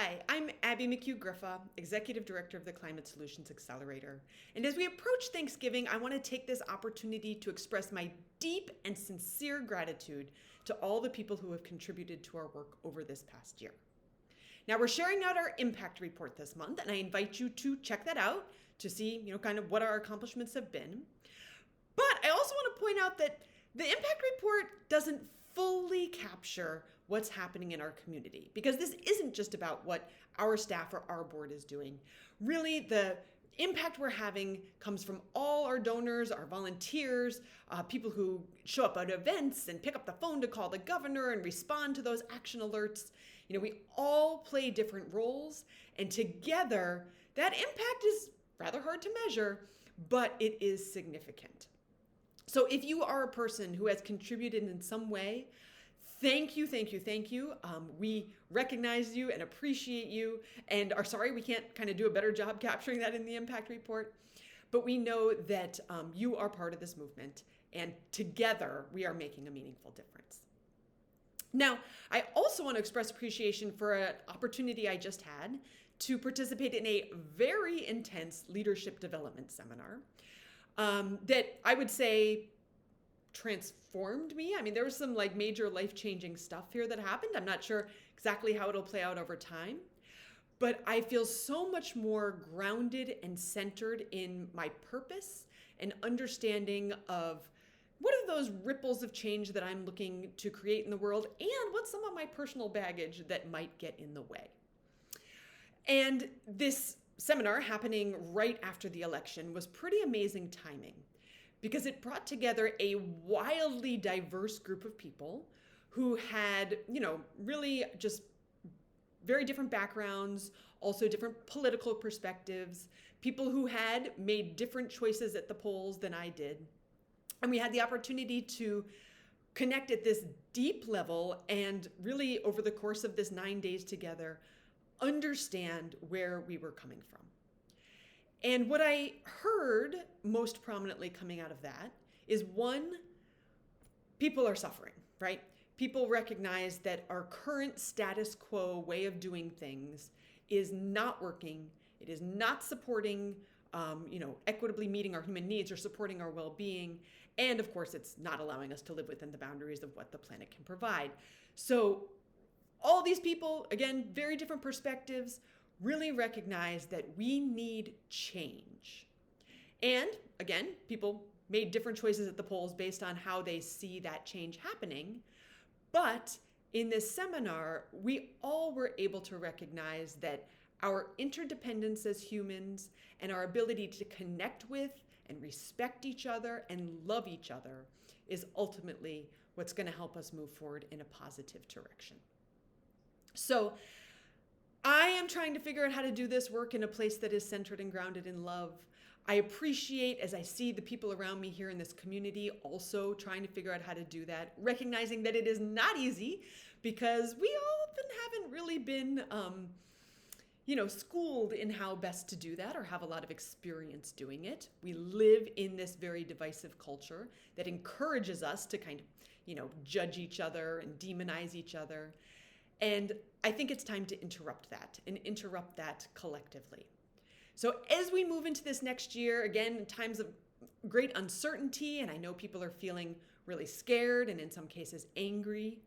Hi, I'm Abby McHugh-Griffa, Executive Director of the Climate Solutions Accelerator. And as we approach Thanksgiving, I want to take this opportunity to express my deep and sincere gratitude to all the people who have contributed to our work over this past year. Now, we're sharing out our impact report this month, and I invite you to check that out to see, kind of what our accomplishments have been. But I also want to point out that the impact report doesn't fully capture what's happening in our community, because this isn't just about what our staff or our board is doing. Really, the impact we're having comes from all our donors, our volunteers, people who show up at events and pick up the phone to call the governor and respond to those action alerts. We all play different roles, and together that impact is rather hard to measure, but it is significant. So if you are a person who has contributed in some way, thank you, thank you, thank you. We recognize you and appreciate you and are sorry we can't kind of do a better job capturing that in the impact report. But we know that you are part of this movement, and together we are making a meaningful difference. Now, I also want to express appreciation for an opportunity I just had to participate in a very intense leadership development seminar that I would say transformed me. I mean, there was some major life-changing stuff here that happened. I'm not sure exactly how it'll play out over time, but I feel so much more grounded and centered in my purpose and understanding of what are those ripples of change that I'm looking to create in the world, and what's some of my personal baggage that might get in the way. And this seminar, happening right after the election, was pretty amazing timing, because it brought together a wildly diverse group of people who had, really just very different backgrounds, also different political perspectives, people who had made different choices at the polls than I did. And we had the opportunity to connect at this deep level and really, over the course of this 9 days together, understand where we were coming from. And what I heard most prominently coming out of that is, one, people are suffering, right? People recognize that our current status quo way of doing things is not working. It is not supporting, equitably meeting our human needs or supporting our well-being. And of course, it's not allowing us to live within the boundaries of what the planet can provide. So all these people, again, very different perspectives, really recognize that we need change. And again, people made different choices at the polls based on how they see that change happening. But in this seminar, we all were able to recognize that our interdependence as humans and our ability to connect with and respect each other and love each other is ultimately what's going to help us move forward in a positive direction. So I am trying to figure out how to do this work in a place that is centered and grounded in love. I appreciate, as I see the people around me here in this community also trying to figure out how to do that, recognizing that it is not easy, because we often haven't really been schooled in how best to do that or have a lot of experience doing it. We live in this very divisive culture that encourages us to kind of, judge each other and demonize each other. And I think it's time to interrupt that collectively. So as we move into this next year, again, in times of great uncertainty, and I know people are feeling really scared and in some cases angry,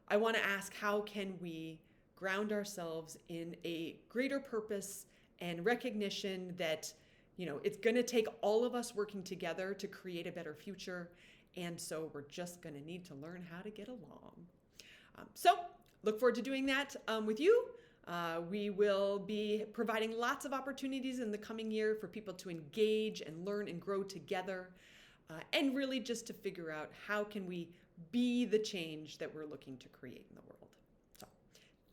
I want to ask, how can we ground ourselves in a greater purpose and recognition that, it's going to take all of us working together to create a better future. And so we're just going to need to learn how to get along. So look forward to doing that with you. We will be providing lots of opportunities in the coming year for people to engage and learn and grow together, and really just to figure out how can we be the change that we're looking to create in the world. So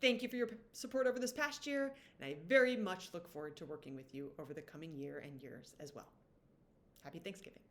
thank you for your support over this past year, and I very much look forward to working with you over the coming year and years as well. Happy Thanksgiving.